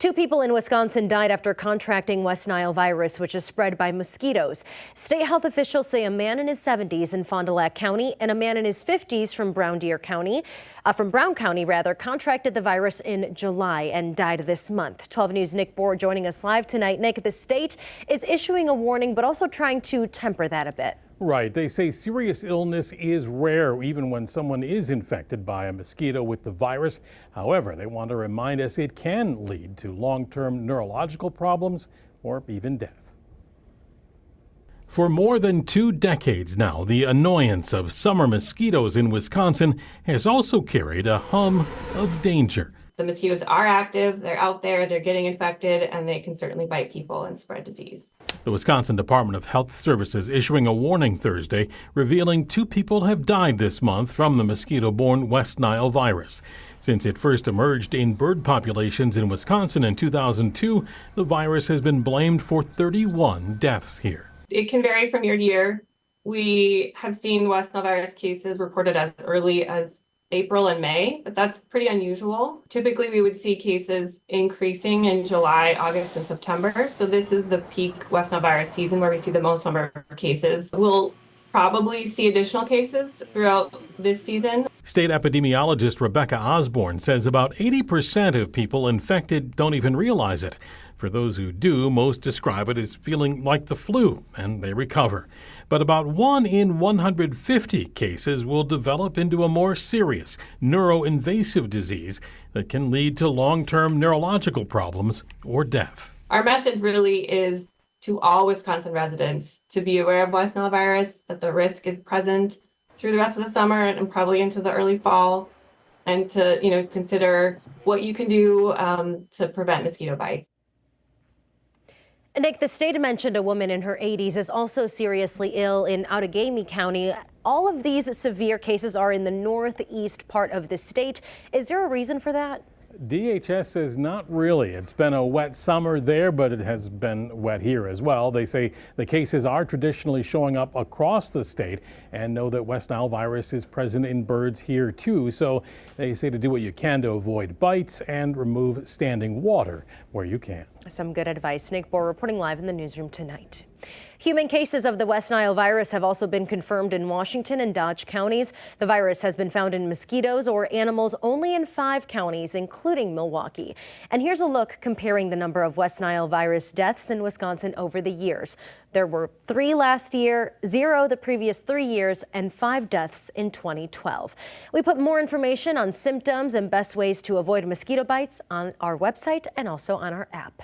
Two people in Wisconsin died after contracting West Nile virus, which is spread by mosquitoes. State health officials say a man in his 70s in Fond du Lac County and a man in his 50s from Brown County, contracted the virus in July and died this month. 12 News' Nick Bohr joining us live tonight. Nick, the state is issuing a warning, but also trying to temper that a bit. Right. They say serious illness is rare, even when someone is infected by a mosquito with the virus. However, they want to remind us it can lead to long-term neurological problems or even death. For more than 2 decades now, the annoyance of summer mosquitoes in Wisconsin has also carried a hum of danger. The mosquitoes are active, they're out there, they're getting infected, and they can certainly bite people and spread disease. The Wisconsin Department of Health Services issuing a warning Thursday, revealing 2 people have died this month from the mosquito-borne West Nile virus. Since it first emerged in bird populations in Wisconsin in 2002, the virus has been blamed for 31 deaths here. It can vary from year to year. We have seen West Nile virus cases reported as early as April and May, but that's pretty unusual. Typically, we would see cases increasing in July, August, and September. So this is the peak West Nile virus season where we see the most number of cases. We'll probably see additional cases throughout this season. State epidemiologist Rebecca Osborne says about 80% of people infected don't even realize it. For those who do, most describe it as feeling like the flu, and they recover. But about 1 in 150 cases will develop into a more serious neuroinvasive disease that can lead to long-term neurological problems or death. Our message really is to all Wisconsin residents to be aware of West Nile virus, that the risk is present through the rest of the summer and probably into the early fall, and to consider what you can do to prevent mosquito bites. Nick, the state mentioned a woman in her 80s is also seriously ill in Outagamie County. All of these severe cases are in the northeast part of the state. Is there a reason for that? DHS says not really. It's been a wet summer there, but it has been wet here as well. They say the cases are traditionally showing up across the state and know that West Nile virus is present in birds here too. So they say to do what you can to avoid bites and remove standing water where you can. Some good advice. Nick Bohr reporting live in the newsroom tonight. Human cases of the West Nile virus have also been confirmed in Washington and Dodge counties. The virus has been found in mosquitoes or animals only in 5 counties, including Milwaukee. And here's a look comparing the number of West Nile virus deaths in Wisconsin over the years. There were 3 last year, 0 the previous 3 years, and 5 deaths in 2012. We put more information on symptoms and best ways to avoid mosquito bites on our website and also on our app.